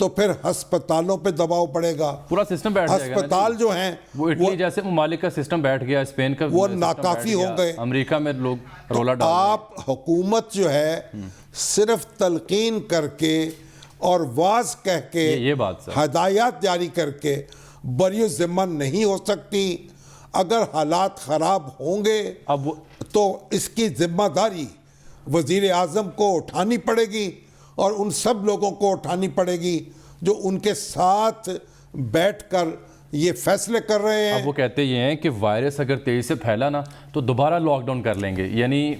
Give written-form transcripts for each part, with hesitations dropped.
تو پھر ہسپتالوں پہ دباؤ پڑے گا. پورا سسٹم بیٹھ جائے گا. ہسپتال جو ہیں وہ اٹلی جیسے ممالک کا سسٹم بیٹھ گیا, اسپین کا وہ ناکافی ہو گئے. امریکہ میں لوگ رولا ڈال. آپ حکومت جو ہے صرف تلقین کر کے اور واز کہہ کے, یہ بات سر, ہدایات جاری کر کے بری ذمہ نہیں ہو سکتی. اگر حالات خراب ہوں گے اب تو اس کی ذمہ داری وزیر اعظم کو اٹھانی پڑے گی اور ان سب لوگوں کو اٹھانی پڑے گی جو ان کے ساتھ بیٹھ کر یہ فیصلے کر رہے ہیں. اب وہ کہتے یہ ہیں کہ وائرس اگر تیزی سے پھیلا نا تو دوبارہ لاک ڈاؤن کر لیں گے. یعنی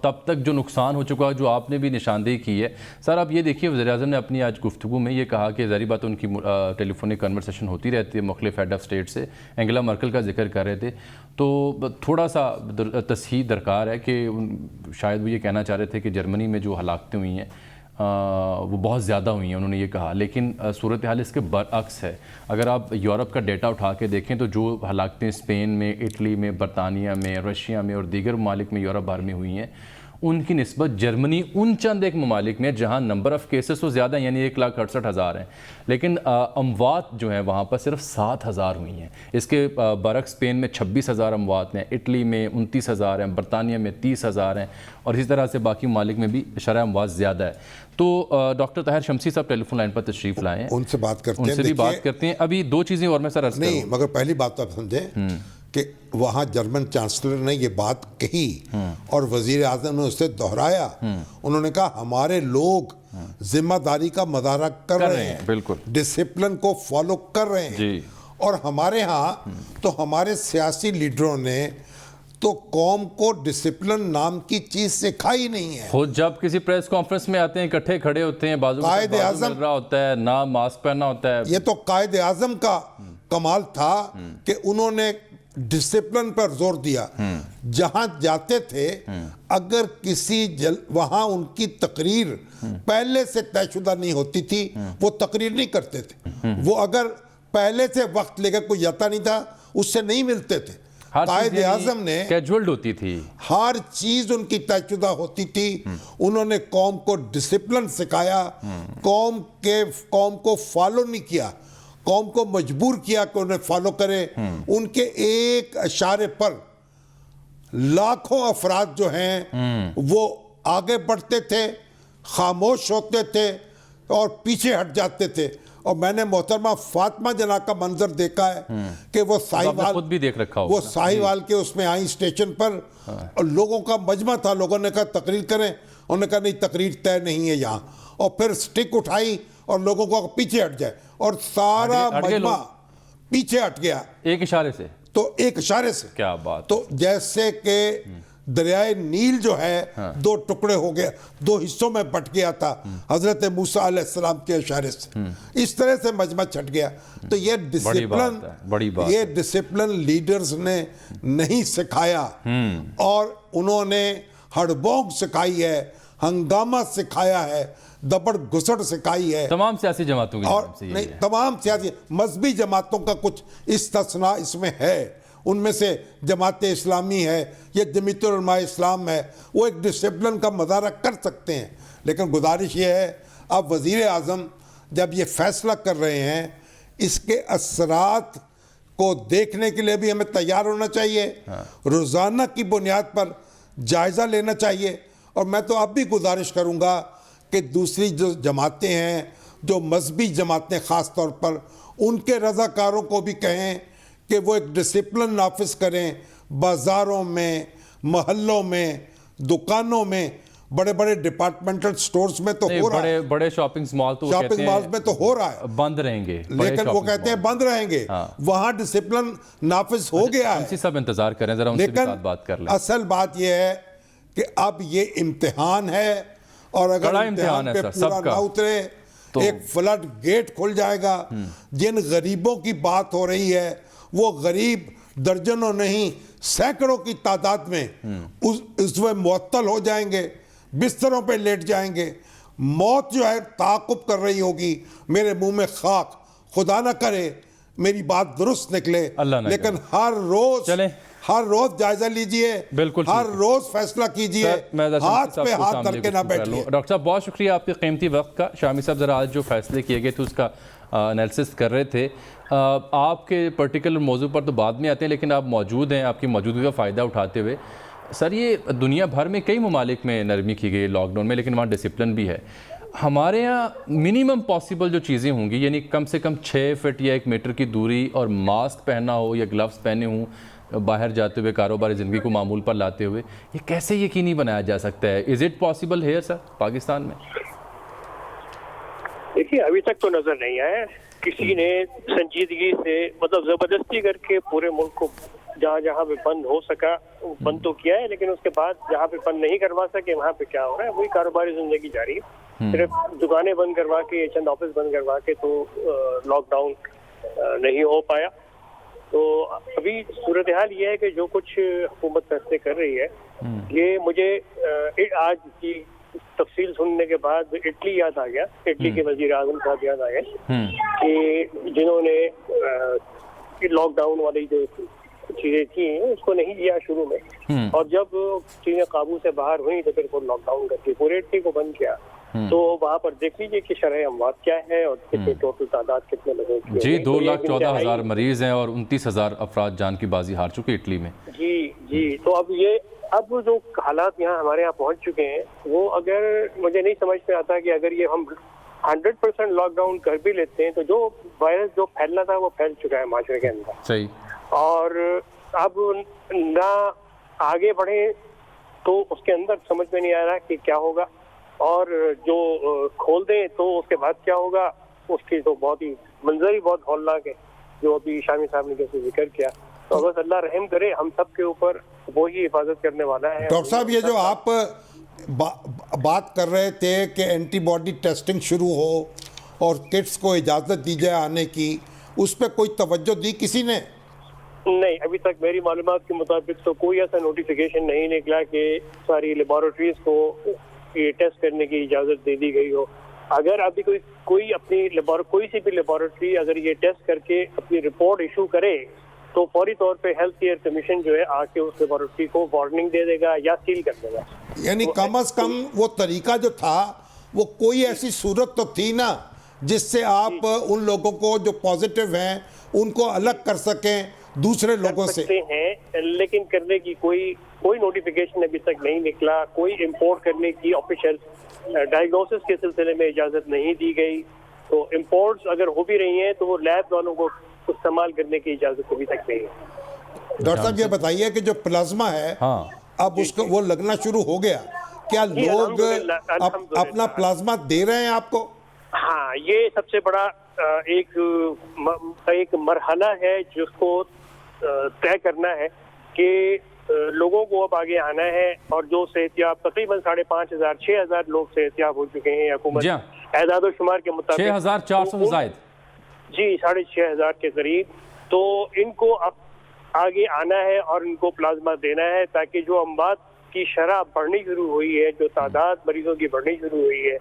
تب تک جو نقصان ہو چکا, جو آپ نے بھی نشاندہی کی ہے سر. آپ یہ دیکھیے وزیر اعظم نے اپنی آج گفتگو میں یہ کہا کہ ظاہری بات ان کی ٹیلی فونک کنورسیشن ہوتی رہتی ہے مختلف ہیڈ آف اسٹیٹ سے. انگلا مرکل کا ذکر کر رہے تھے تو تھوڑا سا تصحیح درکار ہے کہ شاید وہ یہ کہنا چاہ رہے تھے کہ جرمنی میں جو ہلاکتیں ہوئی ہیں وہ بہت زیادہ ہوئی ہیں, انہوں نے یہ کہا. لیکن صورتحال اس کے برعکس ہے. اگر آپ یورپ کا ڈیٹا اٹھا کے دیکھیں تو جو ہلاکتیں اسپین میں, اٹلی میں, برطانیہ میں, رشیا میں اور دیگر ممالک میں یورپ بھر میں ہوئی ہیں, ان کی نسبت جرمنی ان چند ایک ممالک میں جہاں نمبر آف کیسز تو زیادہ ہیں, یعنی 1,68,000 ہیں, لیکن اموات جو ہیں وہاں پر صرف 7,000 ہوئی ہیں. اس کے برعکس اسپین میں 26,000 اموات ہیں, اٹلی میں 29,000 ہیں, برطانیہ میں 30,000 ہیں, اور اسی طرح سے باقی ممالک میں بھی شرح اموات زیادہ ہے. تو ڈاکٹر طاہر شمسی صاحب ٹیلی فون لائن پر تشریف لائے ہیں, ان سے بات کرتے ہیں. ان سے بھی بات کرتے ہیں. ابھی دو چیزیں اور میں سر عرض نہیں, مگر پہلی بات تو آپ سمجھیں کہ وہاں جرمن چانسلر نے یہ بات کہی اور وزیر اعظم نے اسے دہرایا. انہوں نے کہا ہمارے لوگ ذمہ داری کا مظاہرہ کر رہے ہیں, بالکل ڈسپلن کو فالو کر رہے ہیں جی. اور ہمارے ہاں تو ہمارے سیاسی لیڈروں نے تو قوم کو ڈسپلن نام کی چیز سکھائی نہیں ہے. خود جب کسی پریس کانفرنس میں آتے ہیں اکٹھے کھڑے ہوتے ہیں, بازو قائد اعظم مل رہا ہوتا ہے, نہ ماسک پہننا ہوتا ہے. یہ تو قائد اعظم کا کمال تھا کہ انہوں نے ڈسپلن پر زور دیا. جہاں جاتے تھے اگر کسی وہاں ان کی تقریر پہلے سے طے شدہ نہیں ہوتی تھی, وہ تقریر نہیں کرتے تھے. وہ اگر پہلے سے وقت لے کر کوئی جاتا نہیں تھا اس سے نہیں ملتے تھے. قائد اعظم نے کیجولڈ ہوتی تھی, ہر چیز ان کی طے شدہ ہوتی تھی. انہوں نے قوم کو ڈسپلن سکھایا, قوم کو فالو نہیں کیا, قوم کو مجبور کیا کہ انہیں فالو کرے. ان کے ایک اشارے پر لاکھوں افراد جو ہیں وہ آگے بڑھتے تھے, خاموش ہوتے تھے اور پیچھے ہٹ جاتے تھے. اور میں نے محترمہ فاطمہ جناح کا منظر دیکھا ہے کہ وہ خود بھی دیکھ رکھا وہ ساہیوال کے اس میں آئیں اسٹیشن پر, اور لوگوں کا مجمع تھا. لوگوں نے کہا تقریر کریں, انہوں نے کہا نہیں تقریر طے نہیں ہے یہاں, اور پھر سٹک اٹھائی اور لوگوں کو پیچھے ہٹ جائے, اور سارا مجمع پیچھے ہٹ گیا ایک اشارے سے. تو ایک اشارے سے کیا بات. تو جیسے کہ دریائے نیل جو ہے دو ٹکڑے ہو گیا, دو حصوں میں بٹ گیا تھا حضرت موسیٰ علیہ السلام کے اشارے سے, اس طرح سے مجمع چھٹ گیا. تو یہ ڈسپلن لیڈرز نے نہیں سکھایا, اور انہوں نے ہڑبونگ سکھائی ہے, ہنگامہ سکھایا ہے, دبڑ گھسڑ سکھائی ہے تمام سیاسی جماعتوں کی. اور نہیں, تمام سیاسی مذہبی جماعتوں کا کچھ استثناء اس میں ہے. ان میں سے جماعت اسلامی ہے یا جمعیت علماء اسلام ہے, وہ ایک ڈسپلن کا مظاہرہ کر سکتے ہیں. لیکن گزارش یہ ہے اب وزیر اعظم جب یہ فیصلہ کر رہے ہیں, اس کے اثرات کو دیکھنے کے لیے بھی ہمیں تیار ہونا چاہیے, روزانہ کی بنیاد پر جائزہ لینا چاہیے. اور میں تو اب بھی گزارش کروں گا کہ دوسری جو جماعتیں ہیں, جو مذہبی جماعتیں خاص طور پر, ان کے رضاکاروں کو بھی کہیں کہ وہ ایک ڈسپلن نافذ کریں. بازاروں میں, محلوں میں, دکانوں میں, بڑے بڑے ڈپارٹمنٹل سٹورز میں تو ہو رہا ہے, بڑے شاپنگ مالز میں تو ہو رہا ہے, بند رہیں گے, لیکن وہ کہتے ہیں بند رہیں گے. وہاں ڈسپلن نافذ ہو گیا ہے. سب انتظار کریں ذرا, ان سے بھی ساتھ بات کر لیں. اصل بات یہ ہے کہ اب یہ امتحان ہے, اور اگر امتحان پہ پورا نہ اترے ایک فلڈ گیٹ کھل جائے گا. جن غریبوں کی بات ہو رہی ہے وہ غریب درجنوں نہیں سینکڑوں کی تعداد میں اس میں معطل ہو جائیں گے, بستروں پہ لیٹ جائیں گے. موت جو ہے تعاقب کر رہی ہوگی. میرے منہ میں خاک, خدا نہ کرے میری بات درست نکلے, لیکن ہر ہر روز جائزہ لیجئے, بالکل ہر روز فیصلہ کیجئے, ہاتھ پہ ہاتھ دھر کے نہ بیٹھیے. ڈاکٹر صاحب بہت شکریہ آپ کے قیمتی وقت کا. شامی صاحب ذرا آج جو فیصلے کیے گئے تھے اس کا انالیسس کر رہے تھے. آپ کے پرٹیکولر موضوع پر تو بعد میں آتے ہیں, لیکن آپ موجود ہیں, آپ کی موجودگی کا فائدہ اٹھاتے ہوئے. سر یہ دنیا بھر میں کئی ممالک میں نرمی کی گئی لاک ڈاؤن میں, لیکن وہاں ڈسپلن بھی ہے. ہمارے یہاں منیمم پاسبل جو چیزیں ہوں گی, یعنی کم سے کم 6 فٹ یا 1 میٹر کی دوری اور ماسک پہننا ہو یا گلوز پہنے ہوں باہر جاتے ہوئے, کاروباری زندگی کو معمول پر لاتے ہوئے, یہ کیسے یقینی بنایا جا سکتا ہے؟ از اٹ پاسبل ہے سر پاکستان میں؟ دیکھیے ابھی تک تو نظر نہیں آیا کسی نے سنجیدگی سے, مطلب زبردستی کر کے پورے ملک کو جہاں جہاں پہ بند ہو سکا بند تو کیا ہے, لیکن اس کے بعد جہاں پہ بند نہیں کروا سکے وہاں پہ کیا ہو رہا ہے, وہی کاروباری زندگی جاری ہے. صرف دکانیں بند کروا کے, چند آفس بند کروا کے تو لاک ڈاؤن نہیں ہو پایا. تو ابھی صورتحال یہ ہے کہ جو کچھ حکومت فیصلے کر رہی ہے, یہ مجھے آج کی تفصیل سننے کے بعد اٹلی یاد آ گیا, اٹلی کے وزیر اعظم صاحب یاد آ گئے کہ جنہوں نے لاک ڈاؤن والی جو چیزیں تھیں اس کو نہیں دیا شروع میں, اور جب چیزیں قابو سے باہر ہوئیں تو پھر وہ لاک ڈاؤن کر کے پورے اٹلی کو بند کیا. تو وہاں پر دیکھ لیجیے کہ شرح اموات کیا ہے اور کتنے ٹوٹل تعداد کتنے لوگوں کی. جی 2,14,000 مریض ہیں اور 29,000 افراد جان کی بازی ہار چکے اٹلی میں. جی تو اب جو حالات یہاں ہمارے یہاں پہنچ چکے ہیں, وہ اگر مجھے نہیں سمجھ میں آتا کہ اگر یہ ہم 100% لاک ڈاؤن کر بھی لیتے ہیں تو جو وائرس جو پھیلنا تھا وہ پھیل چکا ہے معاشرے کے اندر. صحیح. اور اب نہ آگے بڑھیں تو اس کے اندر سمجھ میں نہیں آ رہا کہ کیا ہوگا, اور جو کھول دیں تو اس کے بعد کیا ہوگا, اس کی تو بہت ہی منظر ہی بہت ہولناک ہے جو ابھی شامی صاحب نے جیسے ذکر کیا. تو بس اللہ رحم کرے ہم سب کے اوپر, وہی حفاظت کرنے والا ہے. ڈاکٹر صاحب یہ جو آپ بات کر رہے تھے کہ اینٹی باڈی ٹیسٹنگ شروع ہو اور کٹس کو اجازت دی جائے آنے کی, اس پہ کوئی توجہ دی کسی نے؟ نہیں, ابھی تک میری معلومات کے مطابق تو کوئی ایسا نوٹیفیکیشن نہیں نکلا کہ ساری لیبارٹریز کو یہ ٹیسٹ کرنے کی اجازت دے دی گئی ہو. اگر ابھی کوئی اپنی کوئی سی بھی لیبارٹری اگر یہ ٹیسٹ کر کے اپنی رپورٹ ایشو کرے تو فوری طور پہ ہیلتھ کیئر کمیشن جو ہے آ کے اس لیبارٹری کو وارننگ دے دے گا یا سیل کر دے گا. یعنی کم از کم وہ طریقہ جو تھا وہ کوئی ایسی صورت تو تھی نا جس سے آپ ان لوگوں کو جو پازیٹیو ہیں ان کو الگ کر سکیں دوسرے لوگوں سے ہیں, لیکن کرنے کی کوئی نوٹیفیکیشن ابھی تک نہیں نکلا. کوئی امپورٹ کرنے کی آفیشیل ڈائگنوسس کے سلسلے میں اجازت نہیں دی گئی. تو امپورٹس اگر ہو بھی رہی ہیں تو وہ لیب والوں کو استعمال کرنے کی اجازت ابھی تک نہیں ہے. ڈاکٹر صاحب یہ بتائیے کہ جو پلازما ہے اب اس کو وہ لگنا شروع ہو گیا, کیا لوگ اپنا پلازما دے رہے ہیں آپ کو؟ ہاں, یہ سب سے بڑا ایک مرحلہ ہے جس کو طے کرنا ہے کہ لوگوں کو اب آگے آنا ہے, اور جو صحتیاب تقریباً 5,500-6,000 لوگ صحتیاب ہو چکے ہیں حکومت اعداد و شمار کے مطابق 6,400 زائد. جی 6,500 کے قریب. تو ان کو اب آگے آنا ہے اور ان کو پلازما دینا ہے تاکہ جو اموات کی شرح بڑھنی شروع ہوئی ہے, جو تعداد مریضوں کی بڑھنی شروع ہوئی ہے,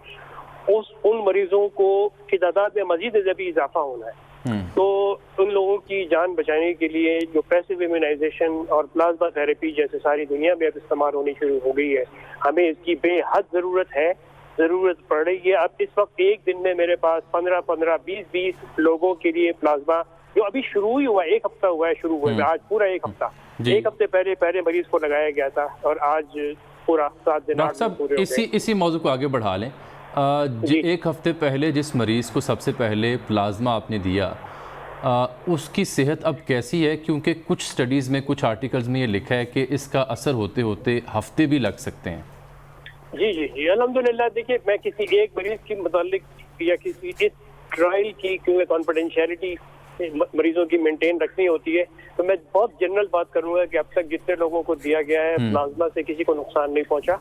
ان مریضوں کی تعداد میں مزید اضافہ ہونا ہے. تو ان لوگوں کی جان بچانے کے لیے جو پیسیو امیونائزیشن اور پلازما تھراپی جیسے ساری دنیا میں اب استعمال ہونی شروع ہو گئی ہے, ہمیں اس کی بے حد ضرورت پڑ رہی ہے. اب اس وقت ایک دن میں میرے پاس 15 20 لوگوں کے لیے پلازما جو ابھی شروع ہی ہوا ہے, 1 ہفتہ ہوا ہے شروع ہوئے, آج پورا 1 ہفتہ, 1 ہفتے پہلے مریض کو لگایا گیا تھا اور آج پورا 7 دن. ڈاکٹر صاحب اسی موضوع کو آگے بڑھا لیں. 1 ہفتے پہلے جس مریض کو سب سے پہلے پلازما آپ نے دیا, اس کی صحت اب کیسی ہے؟ کیونکہ کچھ سٹڈیز میں, کچھ آرٹیکلز میں یہ لکھا ہے کہ اس کا اثر ہوتے ہوتے ہفتے بھی لگ سکتے ہیں. جی الحمدللہ. دیکھیے میں کسی ایک مریض کے متعلق یا کسی اس ٹرائل کی کیونکہ کانفیڈینشیلٹی مریضوں کی مینٹین رکھنی ہوتی ہے, تو میں بہت جنرل بات کروں گا کہ اب تک جتنے لوگوں کو دیا گیا ہے پلازما سے کسی کو نقصان نہیں پہنچا,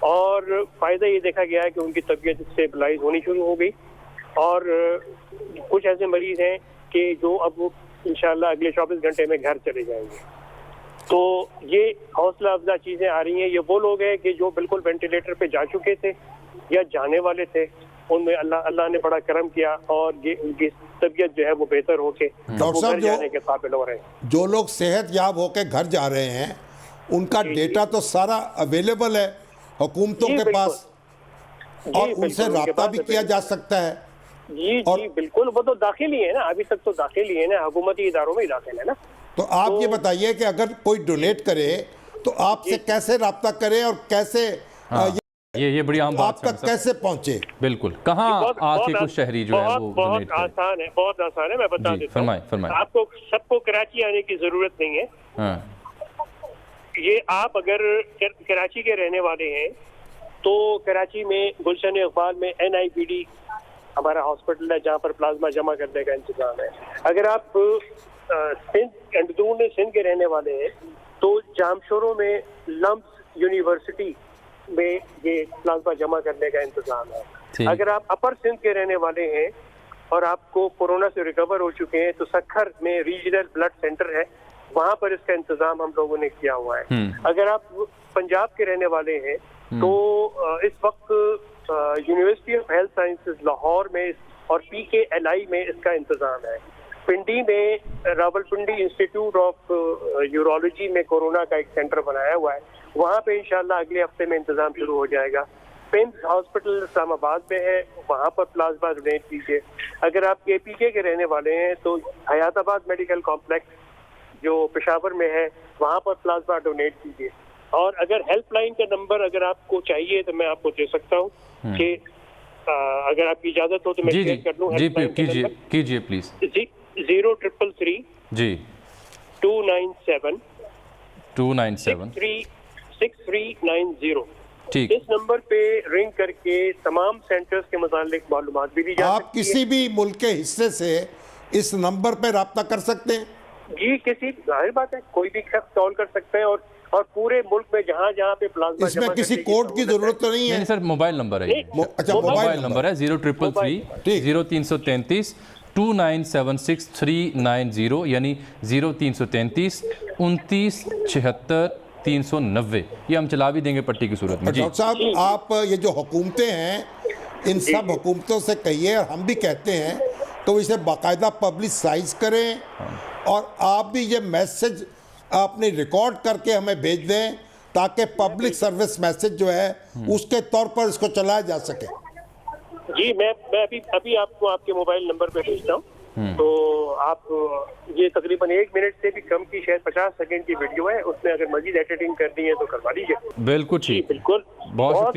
اور فائدہ یہ دیکھا گیا ہے کہ ان کی طبیعت اسٹیبلائز ہونی شروع ہو گئی. اور کچھ ایسے مریض ہیں کہ جو اب انشاءاللہ اگلے 24 گھنٹے میں گھر چلے جائیں گے. تو یہ حوصلہ افزا چیزیں آ رہی ہیں. یہ وہ لوگ ہیں کہ جو بالکل وینٹیلیٹر پہ جا چکے تھے یا جانے والے تھے, ان میں اللہ نے بڑا کرم کیا اور ان کی طبیعت جو ہے وہ بہتر ہو کے ڈاکٹر صاحب جانے کے قابل ہو رہے ہیں. جو لوگ صحت یاب ہو کے گھر جا رہے ہیں ان کا ڈیٹا تو سارا اویلیبل ہے حکومتوں کے پاس, اور ان سے رابطہ بھی کیا جا سکتا ہے. جی بالکل, وہ تو داخل ہی ہے نا, ابھی تک تو داخل ہی ہے نا, حکومتی اداروں میں ہی داخل ہے نا. تو آپ یہ بتائیے کہ اگر کوئی ڈونیٹ کرے تو آپ سے کیسے رابطہ کرے اور کیسے یہ بڑی عام آپ تک کیسے پہنچے؟ بالکل, کہاں آ کے کچھ شہری جو ہے وہ بہت آسان ہے, بہت آسان ہے, میں بتا دیتا ہوں. فرمائیں. آپ کو سب کو کراچی آنے کی ضرورت نہیں ہے. یہ آپ اگر کراچی کے رہنے والے ہیں تو کراچی میں گلشن اقبال میں NIPD ہمارا ہاسپٹل ہے جہاں پر پلازما جمع کرنے کا انتظام ہے. اگر آپ سندھ کے رہنے والے ہیں تو جامشوروں میں لمبس یونیورسٹی میں یہ پلازما جمع کرنے کا انتظام ہے. اگر آپ اپر سندھ کے رہنے والے ہیں اور آپ کو کورونا سے ریکور ہو چکے ہیں تو سکھر میں ریجنل بلڈ سینٹر ہے, وہاں پر اس کا انتظام ہم لوگوں نے کیا ہوا ہے. اگر آپ پنجاب کے رہنے والے ہیں تو اس وقت university of health sciences Lahore میں اور PKLI میں اس کا انتظام ہے. پنڈی میں راولپنڈی انسٹیٹیوٹ آف یورولوجی میں کورونا کا ایک سینٹر بنایا ہوا ہے, وہاں پہ انشاءاللہ اگلے ہفتے میں انتظام شروع ہو جائے گا. پمس ہاسپٹل اسلام آباد میں ہے, وہاں پر پلازما ڈونیٹ کیجیے. اگر آپ KPK کے رہنے والے ہیں تو حیات آباد میڈیکل کمپلیکس جو پشاور میں ہے وہاں پر پلازما ڈونیٹ کیجیے. اور اگر ہیلپ لائن کا نمبر اگر آپ کو چاہیے تو میں آپ کو دے سکتا ہوں کہ اگر آپ کی اجازت ہو تو میں شیئر کر لوں. کیجیے پلیز. 0333 جی 297 6390. ٹھیک, اس نمبر پہ رنگ کر کے تمام سینٹرز کے متعلق معلومات بھی دی جا سکتی ہے. آپ کسی بھی ملک کے حصے سے اس نمبر پہ رابطہ کر سکتے ہیں؟ جی, کسی ظاہر بات ہے کوئی بھی شخص کال کر سکتے ہیں, اور پورے ملک میں جہاں جہاں پہ پلازما اس میں کسی کوڈ کی ضرورت تو نہیں ہے؟ سر موبائل نمبر ہے. اچھا, موبائل نمبر ہے 0333 0333 2976390, یعنی 0333 29 76 390. یہ ہم چلا بھی دیں گے پٹی کی صورت میں. ڈاکٹر صاحب, آپ یہ جو حکومتیں ہیں ان سب حکومتوں سے کہیے, اور ہم بھی کہتے ہیں تو اسے باقاعدہ پبلسائز کریں, اور آپ بھی یہ میسج اپنے ریکارڈ کر کے ہمیں بھیج دیں تاکہ پبلک سروس میسج جو ہے اس کے طور پر اس کو چلایا جا سکے. جی, میں ابھی آپ کو آپ کے موبائل نمبر پہ بھیجتا ہوں. تو آپ یہ تقریباً 1 منٹ سے بھی کم کی شاید 50 سیکنڈ کی ویڈیو ہے, اس میں اگر مزید ایڈیٹنگ کرنی ہے تو کروا لیجیے. بالکل ٹھیک, بالکل. بہت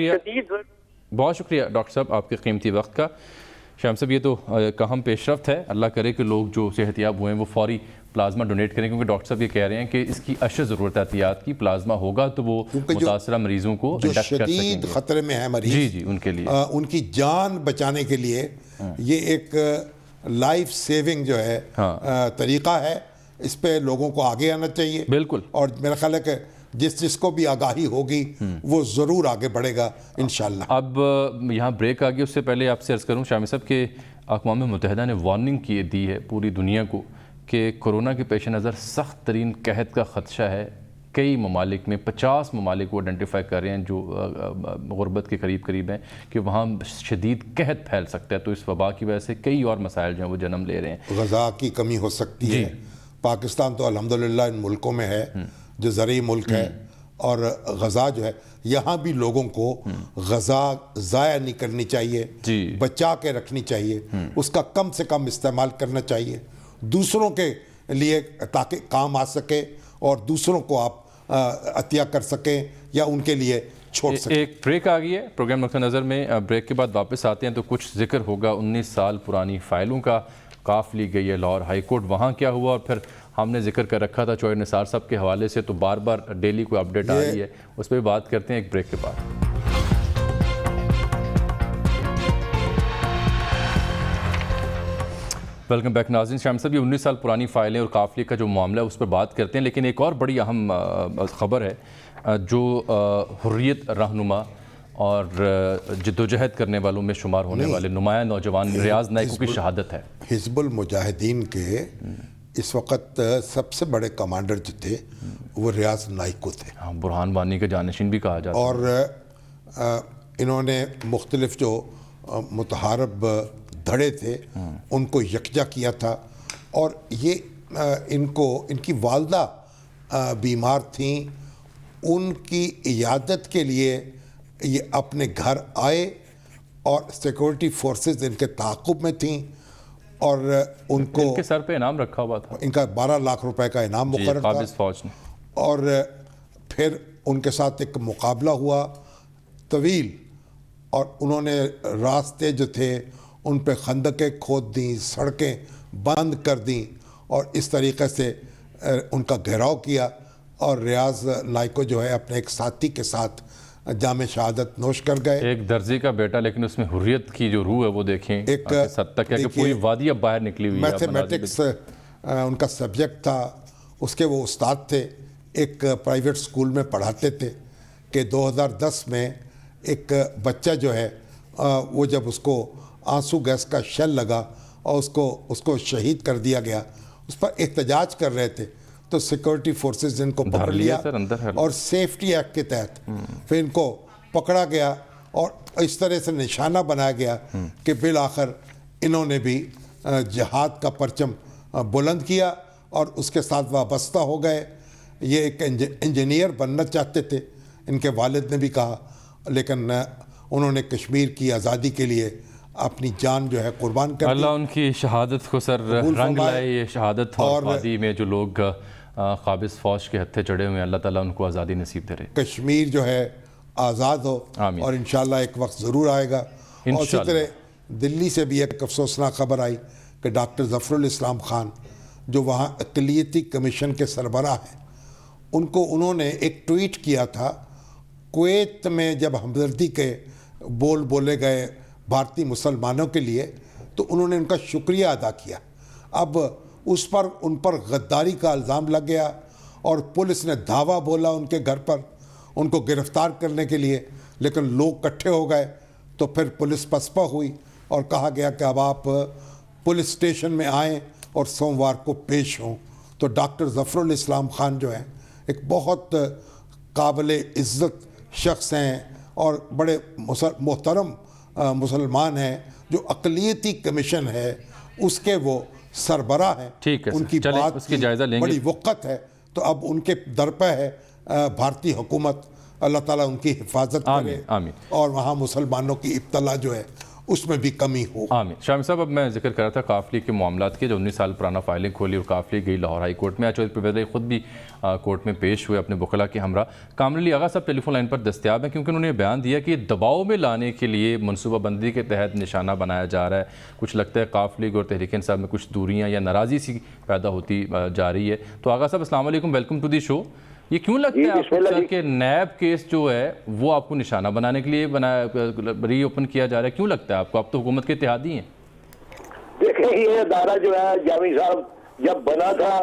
شکریہ ڈاکٹر صاحب آپ کے قیمتی وقت کا. شام صاحب, یہ تو اہم پیش رفت ہے, اللہ کرے کہ لوگ جو صحت یاب ہوئے ہیں وہ فوری پلازما ڈونیٹ کریں, کیونکہ ڈاکٹر صاحب یہ کہہ رہے ہیں کہ اس کی اشد ضرورت ہے احتیاط کی. پلازما ہوگا تو وہ متاثرہ مریضوں کو جو شدید خطرے میں ہیں مریض, جی ان کے لیے, ان کی جان بچانے کے لیے یہ ایک لائف سیونگ جو ہے طریقہ ہے. اس پہ لوگوں کو آگے آنا چاہیے. بالکل, اور میرا خیال ہے کہ جس کو بھی آگاہی ہوگی وہ ضرور آگے بڑھے گا انشاءاللہ. اب یہاں بریک آگے, اس سے پہلے آپ سے عرض کروں شامی صاحب کہ اقوام متحدہ نے وارننگ دی ہے پوری دنیا کو کہ کورونا کے پیش نظر سخت ترین قحط کا خدشہ ہے. کئی ممالک میں 50 ممالک کو آئیڈینٹیفائی کر رہے ہیں جو غربت کے قریب ہیں کہ وہاں شدید قحط پھیل سکتا ہے. تو اس وبا کی وجہ سے کئی اور مسائل جو ہیں وہ جنم لے رہے ہیں. غذا کی کمی ہو سکتی ہے. پاکستان تو الحمدللہ ان ملکوں میں ہے جو زرعی ملک ہے, اور غذا جو ہے یہاں بھی لوگوں کو غذا ضائع نہیں کرنی چاہیے, بچا کے رکھنی چاہیے, اس کا کم سے کم استعمال کرنا چاہیے دوسروں کے لیے تاکہ کام آ سکے اور دوسروں کو آپ عطیہ کر سکیں یا ان کے لیے چھوڑ سکیں. ایک بریک آ گئی ہے پروگرام نقطہ نظر میں. بریک کے بعد واپس آتے ہیں تو کچھ ذکر ہوگا 19 سال پرانی فائلوں کا. کاف لی گئی ہے لاہور ہائی کورٹ, وہاں کیا ہوا, اور پھر ہم نے ذکر کر رکھا تھا چوہر نثار صاحب کے حوالے سے, تو بار بار ڈیلی کوئی اپڈیٹ آ رہی ہے, اس پہ بات کرتے ہیں ایک بریک کے بعد. ویلکم بیک ناظرین. شام صاحب, یہ 19 سال پرانی فائلیں اور قافلے کا جو معاملہ ہے اس پر بات کرتے ہیں, لیکن ایک اور بڑی اہم خبر ہے جو حریت رہنما اور جدوجہد کرنے والوں میں شمار ہونے والے نمایاں نوجوان ریاض نائکو کی شہادت ہے. حزب المجاہدین کے اس وقت سب سے بڑے کمانڈر جو تھے وہ ریاض نائکو تھے. برہان وانی کے جانشین بھی کہا جاتا ہے. اور انہوں نے مختلف جو متحارب دھڑے تھے ان کو یکجا کیا تھا. اور یہ ان کی والدہ بیمار تھیں, ان کی عیادت کے لیے یہ اپنے گھر آئے اور سیکورٹی فورسز ان کے تعاقب میں تھیں اور ان کو ان کے سر پہ انعام رکھا ہوا تھا, ان کا 12 لاکھ روپے کا انعام مقرر تھا. قابض فوج نے. اور پھر ان کے ساتھ ایک مقابلہ ہوا طویل, اور انہوں نے راستے جو تھے ان پہ خندقیں کھود دیں, سڑکیں بند کر دیں, اور اس طریقے سے ان کا گھیراؤ کیا. اور ریاض نائکو جو ہے اپنے ایک ساتھی کے ساتھ جام شہادت نوش کر گئے. ایک درزی کا بیٹا, لیکن اس میں حریت کی جو روح ہے وہ دیکھیں ایک کس حد تک ہے کہ پوری وادی اب باہر نکلی ہوئی ہے. میتھمیٹکس ان کا سبجیکٹ تھا, اس کے وہ استاد تھے, ایک پرائیویٹ اسکول میں پڑھاتے تھے کہ 2010 میں ایک بچہ جو ہے وہ جب اس کو آنسو گیس کا شیل لگا اور اس کو شہید کر دیا گیا, اس پر احتجاج کر رہے تھے, تو سیکورٹی فورسز نے ان کو پکڑ لیا اور سیفٹی ایکٹ کے تحت پھر ان کو پکڑا گیا اور اس طرح سے نشانہ بنایا گیا کہ بالآخر انہوں نے بھی جہاد کا پرچم بلند کیا اور اس کے ساتھ وابستہ ہو گئے. یہ ایک انجینئر بننا چاہتے تھے, ان کے والد نے بھی کہا, لیکن انہوں نے کشمیر کی آزادی کے لیے اپنی جان جو ہے قربان کر دی. اللہ ان کی شہادت کو سر رنگ لائے. یہ شہادت اور وادی میں جو لوگ قابض فوج کے ہتھے چڑھے ہوئے ہیں, اللہ تعالیٰ ان کو آزادی نصیب دے رہے. کشمیر جو ہے آزاد ہو, اور انشاءاللہ ایک وقت ضرور آئے گا. اور اسی طرح دلی سے بھی ایک افسوسناک خبر آئی کہ ڈاکٹر ظفر الاسلام خان جو وہاں اقلیتی کمیشن کے سربراہ ہیں, انہوں نے ایک ٹویٹ کیا تھا کویت میں جب ہمدردی کے بولے گئے بھارتی مسلمانوں کے لیے, تو انہوں نے ان کا شکریہ ادا کیا. اب ان پر غداری کا الزام لگ گیا اور پولیس نے دھاوا بولا ان کے گھر پر ان کو گرفتار کرنے کے لیے, لیکن لوگ اکٹھے ہو گئے تو پھر پولیس پسپا ہوئی اور کہا گیا کہ اب آپ پولیس اسٹیشن میں آئیں اور سوموار کو پیش ہوں. تو ڈاکٹر ظفر الاسلام خان جو ہیں ایک بہت قابل عزت شخص ہیں اور بڑے محترم مسلمان ہیں, جو اقلیتی کمیشن ہے اس کے وہ سربراہ ہیں. ان کی بات کی بڑی وقت ہے, تو اب ان کے در پہ ہے بھارتی حکومت. اللہ تعالیٰ ان کی حفاظت کرے اور وہاں مسلمانوں کی ابتلا جو ہے اس میں بھی کمی ہو. آمین. شامی صاحب, اب میں ذکر کر رہا تھا قافلی کے معاملات کے, جو 19 سال پرانا فائلنگ کھولی اور قافلی گئی لاہور ہائی کورٹ میں. آج چودھری پرویز خود بھی کورٹ میں پیش ہوئے اپنے وکلاء کے ہمراہ. کامر علی آغا صاحب ٹیلی فون لائن پر دستیاب ہیں, کیونکہ انہوں نے بیان دیا کہ دباؤ میں لانے کے لیے منصوبہ بندی کے تحت نشانہ بنایا جا رہا ہے. کچھ لگتا ہے قافلی اور تحریک انصاف میں کچھ دوریاں یا ناراضی سی پیدا ہوتی جا رہی ہے. تو آغا صاحب السلام علیکم, ویلکم ٹو دی شو. یہ کیوں لگتا ہے آپ کو سر کہ نیب کیس جو ہے وہ آپ کو نشانہ بنانے کے لیے ری اوپن کیا جا رہا ہے؟ کیوں لگتا ہے آپ کو؟ آپ تو حکومت کے اتحادی ہیں. دیکھیں, یہ ادارہ جو ہے جامی صاحب جب بنا تھا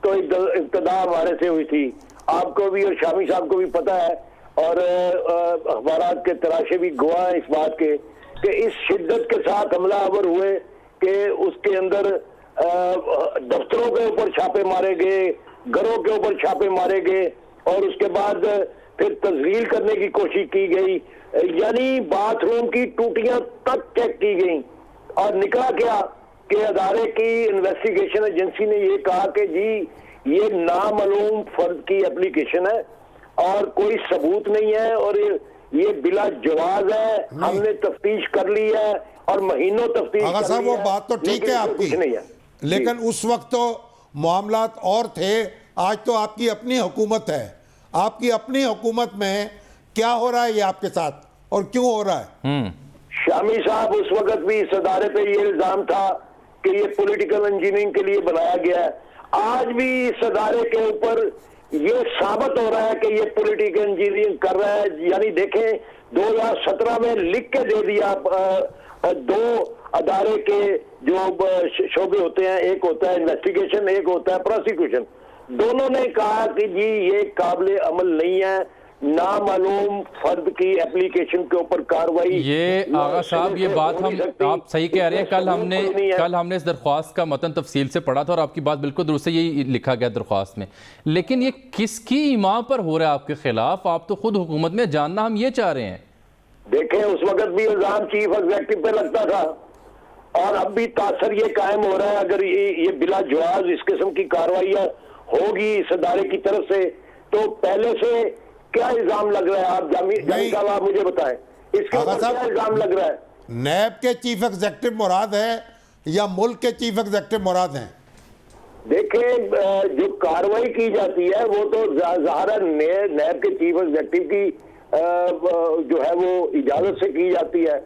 تو ابتدا ہمارے سے ہوئی تھی. آپ کو بھی اور شامی صاحب کو بھی پتہ ہے, اور اخبارات کے تراشے بھی گواہ ہیں اس بات کے کہ اس شدت کے ساتھ حملہ آور ہوئے کہ اس کے اندر دفتروں کے اوپر چھاپے مارے گئے, گھروں کے اوپر چھاپے مارے گئے, اور اس کے بعد پھر تزویل کرنے کی کوشش کی گئی, یعنی باتھ روم کی ٹوٹیاں تک چیک کی گئیں. اور نکلا کیا کہ ادارے کی انویسٹیگیشن ایجنسی نے یہ کہا کہ جی یہ نامعلوم فرد کی اپلیکیشن ہے اور کوئی ثبوت نہیں ہے اور یہ بلا جواز ہے, ہم نے تفتیش کر لی ہے اور مہینوں تفتیش آغا صاحب وہ بات تو ٹھیک ہے آپ کی, لیکن اس وقت تو معاملات اور تھے. آج تو آپ کی اپنی حکومت ہے. آپ کی اپنی حکومت میں کیا ہو رہا ہے یہ آپ کے ساتھ اور کیوں ہو رہا ہے؟ شامی صاحب اس وقت بھی اس ادارے پہ یہ الزام تھا کہ یہ پولیٹیکل انجینئرنگ کے لیے بنایا گیا ہے. آج بھی اس ادارے کے اوپر یہ ثابت ہو رہا ہے کہ یہ پولیٹیکل انجینئرنگ کر رہا ہے. یعنی دیکھیں 2017 میں لکھ کے دے دیا, دو ادارے کے جو شعبے ہوتے ہیں, ایک ہوتا ہے انویسٹیگیشن, ایک ہوتا ہے پروسیکیوشن, دونوں نے کہا کہ جی یہ قابل عمل نہیں ہے, نامعلوم فرد کی اپلیکیشن کے اوپر کاروائی. یہ آغا صاحب یہ بات آپ صحیح کہہ رہے ہیں. کل ہم نے اس درخواست کا متن تفصیل سے پڑھا تھا اور آپ کی بات بالکل درست ہے, یہی لکھا گیا درخواست میں. لیکن یہ کس کی ایما پر ہو رہا ہے آپ کے خلاف؟ آپ تو خود حکومت میں جاننا ہم یہ چاہ رہے ہیں. دیکھیں اس وقت بھی الزام چیف ایگزیکٹو پہ لگتا تھا اور اب بھی تاثر یہ قائم ہو رہا ہے. اگر یہ بلا جواز اس قسم کی کارروائیاں ہوگی اس ادارے کی طرف سے تو پہلے سے کیا الزام لگ رہا ہے؟ آپ جامی صاحب آپ مجھے بتائیں اس کے اوپر کیا الزام لگ رہا ہے؟ نیب کے چیف ایگزیکٹو مراد ہے یا ملک کے چیف ایگزیکٹو مراد ہیں؟ دیکھیں جو کاروائی کی جاتی ہے وہ تو ظاہر نیب کے چیف ایگزیکٹو کی جو ہے وہ اجازت سے کی جاتی ہے,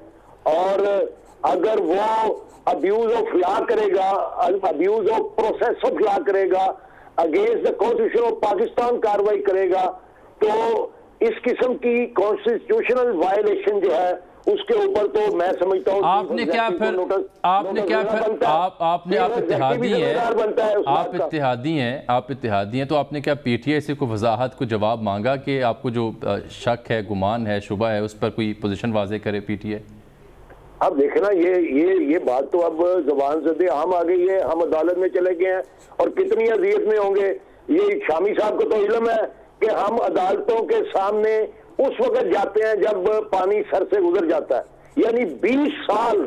اور اگر وہ ابیوز آف لا کرے گا, abuse of process of law کرے گا, against the constitution of Pakistan کاروائی کرے گا, تو اس قسم کی کانسٹیٹیوشنل وائلیشن جو ہے اس کے اوپر تو میں سمجھتا ہوں آپ نے کیا پھر آپ اتحادی ہیں تو آپ نے کیا پی ٹی آئی سے کوئی وضاحت کو جواب مانگا کہ آپ کو جو شک ہے, گمان ہے, شبہ ہے, اس پر کوئی پوزیشن واضح کرے پی ٹی آئی؟ اب دیکھنا یہ بات تو اب زبان سے عام آ گئی ہے, ہم عدالت میں چلے گئے ہیں اور کتنی اذیت میں ہوں گے. یہ شامی صاحب کو تو علم ہے کہ ہم عدالتوں کے سامنے اس وقت جاتے ہیں جب پانی سر سے گزر جاتا ہے. یعنی 20 سال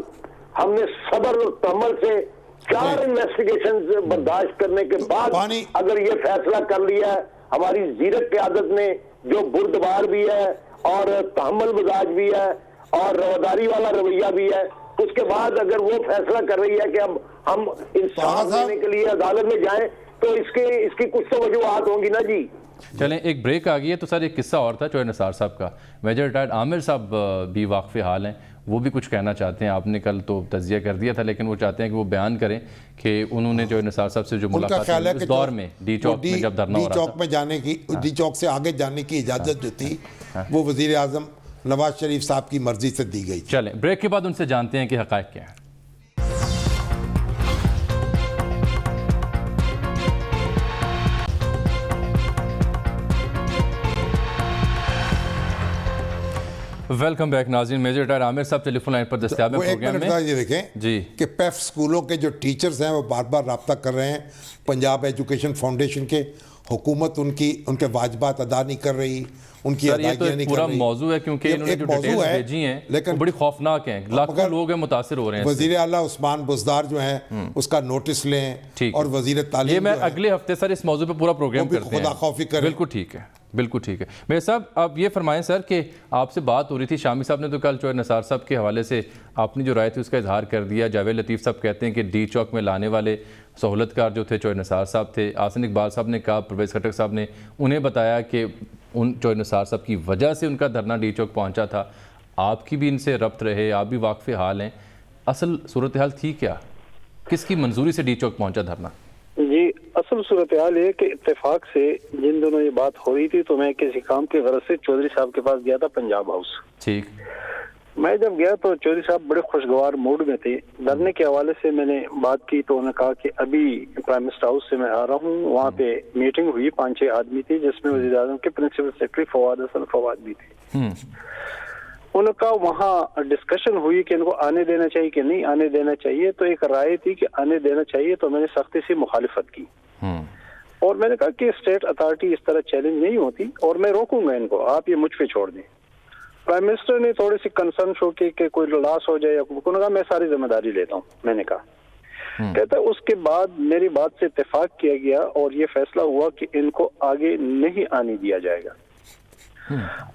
ہم نے صبر و تحمل سے 4 انویسٹیگیشنز برداشت کرنے کے بعد اگر یہ فیصلہ کر لیا ہے ہماری زیرک قیادت نے جو بردبار بھی ہے اور تحمل مزاج بھی ہے اور رواداری والا رویہ بھی ہے, اس کے بعد اگر وہ فیصلہ کر رہی ہے کہ اب ہم انصاف دینے کے لیے عدالت میں جائیں تو اس کی کچھ تو وجوہات ہوں گی نا جی. چلیں ایک بریک آ گئی ہے تو سر ایک قصہ اور تھا چوہے نثار صاحب کا. میجر ریٹائرڈ عامر صاحب بھی واقف حال ہیں, وہ بھی کچھ کہنا چاہتے ہیں. آپ نے کل تو تجزیہ کر دیا تھا لیکن وہ چاہتے ہیں کہ وہ بیان کریں کہ انہوں نے چوہے نثار صاحب سے جو ملاقات اس دور میں ڈی چوک میں جب دھرنا ہو رہا تھا, ڈی چوک سے آگے جانے کی اجازت جو تھی وہ وزیر اعظم نواز شریف صاحب کی مرضی سے دی گئی. چلیں بریک کے بعد ان سے جانتے ہیں کہ حقائق کیا ہیں. ویلکم بیک ناظرین. میجر ریٹائرڈ عامر صاحب ٹیلی فون لائن پر دستیاب ہیں پروگرام میں. یہ دیکھیں جی کہ پیف سکولوں کے جو ٹیچرز ہیں وہ بار بار رابطہ کر رہے ہیں پنجاب ایجوکیشن فاؤنڈیشن کے. حکومت ان کے واجبات ادا نہیں کر رہی, ان کی ادائیگیاں نہیں کر رہی. پورا موضوع ہے کیونکہ انہوں نے جو ڈیٹیلز بھیجی ہیں لیکن بڑی خوفناک ہیں. لاکھوں لوگ ہیں متاثر ہو رہے ہیں. وزیر اعلیٰ عثمان بزدار جو ہیں اس کا نوٹس لیں اور وزیر تعلیم, یہ میں اگلے ہفتے سر اس موضوع پہ پورا پروگرام کرتے ہیں. خدا خوفی کریں. بالکل ٹھیک ہے, بالکل ٹھیک ہے. میرے صاحب آپ یہ فرمائیں سر کہ آپ سے بات ہو رہی تھی, شامی صاحب نے تو کل چوہے نثار صاحب کے حوالے سے آپ نے جو رائے تھی اس کا اظہار کر دیا. جاوید لطیف صاحب کہتے ہیں کہ ڈی چوک میں لانے والے سہولت کار جو تھے چوہے نثار صاحب تھے. آسن اقبال صاحب نے کہا, پرویز خٹک صاحب نے انہیں بتایا کہ ان چوہے نثار صاحب کی وجہ سے ان کا دھرنا ڈی چوک پہنچا تھا. آپ کی بھی ان سے ربط رہے, آپ بھی واقف حال ہیں. اصل صورتحال تھی کیا, کس کی منظوری سے ڈی چوک پہنچا دھرنا؟ جی اصل صورتحال یہ کہ اتفاق سے جن دنوں یہ بات ہو رہی تھی تو میں کسی کام کی غرض سے چودھری صاحب کے پاس گیا تھا پنجاب ہاؤس. ٹھیک. میں جب گیا تو چودھری صاحب بڑے خوشگوار موڈ میں تھے. دھرنے کے حوالے سے میں نے بات کی تو انہوں نے کہا کہ ابھی پرائم منسٹر ہاؤس سے میں آ رہا ہوں. وہاں پہ میٹنگ ہوئی, 5-6 آدمی تھی جس میں وزیر اعظم کے پرنسپل سیکرٹری فواد حسن فواد بھی تھے. ان کا وہاں ڈسکشن ہوئی کہ ان کو آنے دینا چاہیے کہ نہیں آنے دینا چاہیے. تو ایک رائے تھی کہ آنے دینا چاہیے, تو میں نے سختی سے مخالفت کی اور میں نے کہا کہ اسٹیٹ اتھارٹی اس طرح چیلنج نہیں ہوتی اور میں روکوں گا ان کو, آپ یہ مجھ پہ چھوڑ دیں. پرائم منسٹر نے تھوڑی سی کنسرن شو کی کہ کوئی لاس ہو جائے, انہوں نے کہا میں ساری ذمہ داری لیتا ہوں. میں نے کہا کہتا ہے اس کے بعد میری بات سے اتفاق کیا گیا اور یہ فیصلہ ہوا کہ ان کو آگے نہیں آنے دیا جائے گا.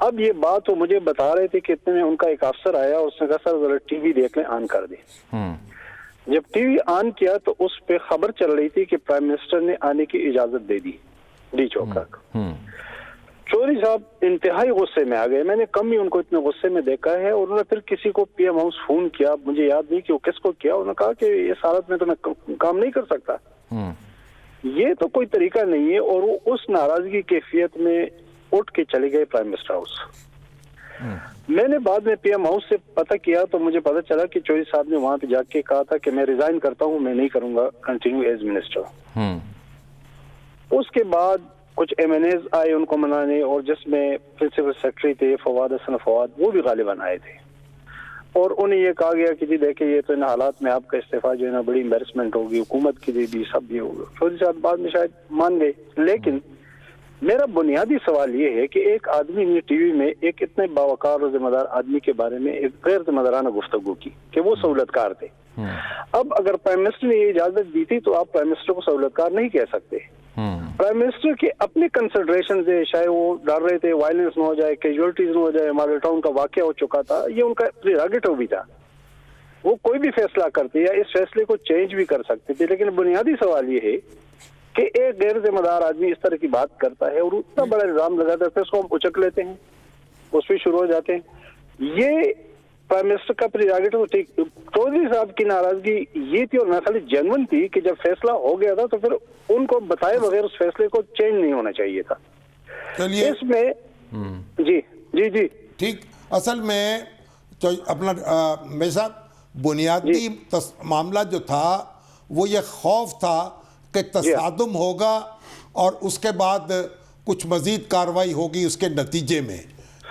اب یہ بات وہ مجھے بتا رہے تھے کہ اتنے میں ان کا ایک افسر آیا, اس نے کہا سر ذرا ٹی وی دیکھ لیں, آن کر دیں. جب ٹی وی آن کیا تو اس پہ خبر چل رہی تھی کہ پرائم منسٹر نے آنے کی اجازت دے دی ڈی چوک تک. چودھری صاحب انتہائی غصے میں آ گئے. میں نے کم ہی ان کو اتنے غصے میں دیکھا ہے. اور انہوں نے پھر کسی کو پی ایم ہاؤس فون کیا, مجھے یاد نہیں کہ وہ کس کو کیا. انہوں نے کہا کہ اس حالت میں تو میں کام نہیں کر سکتا, یہ تو کوئی طریقہ نہیں ہے. اور وہ اس ناراضگی کیفیت میں اٹھ کے چلے گئے پرائم منسٹر ہاؤس. میں نے بعد میں پی ایم ہاؤس سے پتہ کیا تو مجھے پتہ چلا کہ چودھری صاحب نے وہاں پہ جا کے کہا تھا کہ میں ریزائن کرتا ہوں, میں نہیں کروں گا کنٹینیو ایز منسٹر. اس کے بعد کچھ ایم این ایز آئے ان کو منانے, اور جس میں پرنسپل سیکرٹری تھے فواد حسن فواد, وہ بھی غالباً آئے تھے. اور انہیں یہ کہا گیا کہ جی دیکھیں یہ تو ان حالات میں آپ کا استعفیٰ جو ہے نا بڑی امبیرسمنٹ ہوگی, حکومت کی بھی سب بھی ہوگا. چودھری صاحب بعد میں شاید مان گئے, لیکن میرا بنیادی سوال یہ ہے کہ ایک آدمی نے ٹی وی میں ایک اتنے باوقار اور ذمہ دار آدمی کے بارے میں ایک غیر ذمہ دارانہ گفتگو کی کہ وہ سہولت کار تھے. اب اگر پرائم منسٹر نے یہ اجازت دی تھی تو آپ پرائم منسٹر کو سہولت کار نہیں کہہ سکتے. پرائم منسٹر کے اپنے کنسیڈریشن ہے، شاید وہ ڈر رہے تھے وائلنس نہ ہو جائے، کیجولٹیز نہ ہو جائے، ماڈل ٹاؤن کا واقعہ ہو چکا تھا، یہ ان کا پریروگیٹو بھی تھا. وہ کوئی بھی فیصلہ کرتے یا اس فیصلے کو چینج بھی کر سکتے تھے. لیکن بنیادی سوال یہ ہے کہ ایک غیر ذمہ دار آدمی اس طرح کی بات کرتا ہے اور اتنا بڑا الزام لگاتا ہے، پھر اس کو ہم اچک لیتے ہیں، اس پہ شروع ہو جاتے ہیں. یہ پرائم منسٹر کا پریروگیٹو ٹھیک. چودھری صاحب کی ناراضگی یہ تھی اور میرا خیال جینون تھی کہ جب فیصلہ ہو گیا تھا تو پھر ان کو بتائے بغیر اس فیصلے کو چینج نہیں ہونا چاہیے تھا. چلیے اس میں جی جی جی ٹھیک. اصل میں اپنا میرے ساتھ بنیادی معاملہ جو تھا وہ یہ خوف تھا کہ تصادم ہوگا اور اس کے بعد کچھ مزید کارروائی ہوگی اس کے نتیجے میں.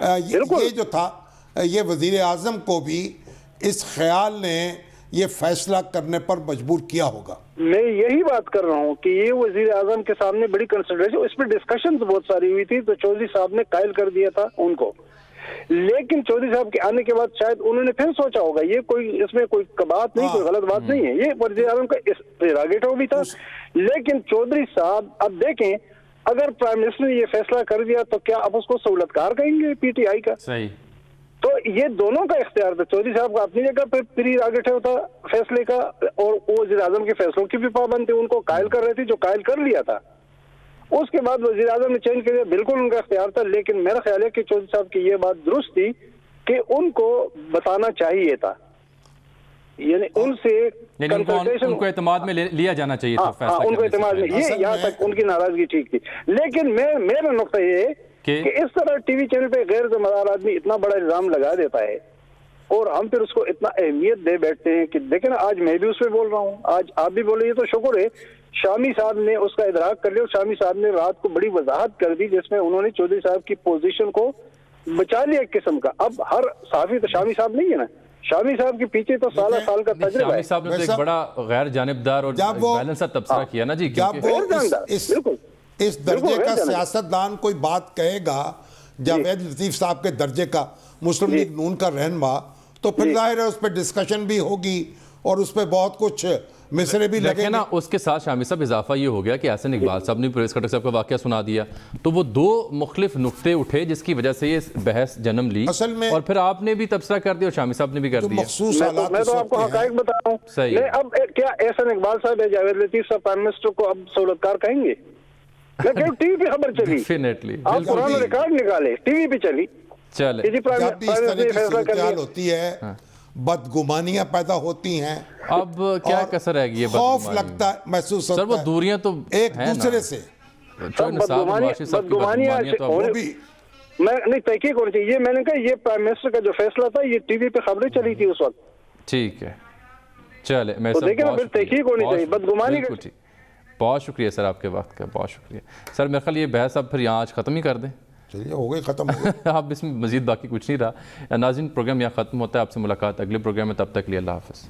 یہ جو تھا یہ وزیر اعظم کو بھی اس خیال نے یہ فیصلہ کرنے پر مجبور کیا ہوگا. میں یہی بات کر رہا ہوں کہ یہ وزیر اعظم کے سامنے بڑی کنسیڈریشن، اس پہ ڈسکشنز بہت ساری ہوئی تھی تو چودھری صاحب نے قائل کر دیا تھا ان کو. لیکن چودھری صاحب کے آنے کے بعد شاید انہوں نے پھر سوچا ہوگا یہ کوئی اس میں کوئی بات نہیں، کوئی غلط بات نہیں ہے، یہ وزیر اعظم کا پریروگیٹو بھی تھا. لیکن چودھری صاحب اب دیکھیں اگر پرائم منسٹر نے یہ فیصلہ کر دیا تو کیا اب اس کو سہولت کار کہیں گے پی ٹی آئی کا؟ صحیح. تو یہ دونوں کا اختیار تھا. چودھری صاحب کا اپنی جگہ پہ پریروگیٹو تھا فیصلے کا اور وہ وزیر اعظم کے فیصلوں کی بھی پابند تھے، ان کو قائل کر رہے تھے جو قائل کر لیا تھا. اس کے بعد وزیر اعظم نے چینج کر دیا، بالکل ان کا اختیار تھا. لیکن میرا خیال ہے کہ چودھری صاحب کی یہ بات درست تھی کہ ان کو بتانا چاہیے تھا، یعنی ان سے ان کو اعتماد میں لیا جانا چاہیے تھا فیصلہ. ان کو اعتماد میں یہ یہاں تک ان کی ناراضگی ٹھیک تھی. لیکن میرا نقطہ یہ ہے کہ اس طرح ٹی وی چینل پہ غیر ذمہ دار آدمی اتنا بڑا الزام لگا دیتا ہے اور ہم پھر اس کو اتنا اہمیت دے بیٹھتے ہیں کہ دیکھیں نا آج میں بھی اس پہ بول رہا ہوں، آج آپ بھی بول رہے ہیں، تو شکر ہے شامی صاحب نے اس کا ادراک کر لیا اور شامی صاحب نے رات کو بڑی وضاحت کر دی جس میں انہوں نے چودھری صاحب کی پوزیشن کو بچا لیا ایک قسم کا. اب ہر صحافی تو شامی صاحب نہیں ہے نا، شامی صاحب کے پیچھے تو سالہ سال کا تجربہ ہے. شامی صاحب نے تو ایک بڑا غیر جانبدار اور بیلنسڈ تبصرہ کیا نا جی. جب وہ اس درجے کا سیاستدان کوئی بات کہے گا جاوید لطیف صاحب کے درجے کا مسلم لیگ نون کا رہنما تو پھر ظاہر ہے اس پہ ڈسکشن بھی ہوگی اور اس پہ بہت کچھ مصرے بھی لگیں گے. نا اس کے ساتھ شامی صاحب اضافہ یہ ہو گیا کہ احسن اقبال صاحب نے پرویز خٹک صاحب کا واقعہ سنا دیا تو وہ دو مختلف نقطے اٹھے جس کی وجہ سے یہ بحث جنم لی اور پھر آپ نے بھی تبصرہ کر دیا اور شامی صاحب نے بھی کر دیا. مخصوص حالات میں تو آپ کو حقائق بتا رہا ہوں. میں اب کیا احسن اقبال صاحب یا جاوید لطیف صاحب پرائم منسٹر کو اب سہولت کار کہیں گے؟ میں کہوں ٹی وی پہ خبر چلی، ڈیفینیٹلی آپ قرآن ریکارڈ نکالے ٹی وی پہ چلی. چلے جب بھی اس طرح کی صورتحال ہوتی ہے بدگمانیاں پیدا ہوتی ہیں. اب کیا کسر رہ گئی ہے؟ خوف لگتا ہے، محسوس ہوتا ہے. سر وہ دوریاں تو ایک دوسرے سے بدگمانیاں میں نہیں تحقیق ہونی چاہیے. میں نے کہا یہ پرائم منسٹر کا جو فیصلہ تھا یہ ٹی وی پہ خبریں چلی تھی اس وقت. ٹھیک ہے چلے میں دیکھیں نا پھر تحقیق ہونی چاہیے بدگمانی کا. بہت شکریہ سر آپ کے وقت کا، بہت شکریہ سر. میرے خیال یہ بحث اب پھر یہاں آج ختم ہی کر دیں. چلیے ہو گئی ختم. اب اس میں مزید باقی کچھ نہیں رہا. ناظرین پروگرام یہاں ختم ہوتا ہے. آپ سے ملاقات اگلے پروگرام میں، تب تک لیے اللہ حافظ.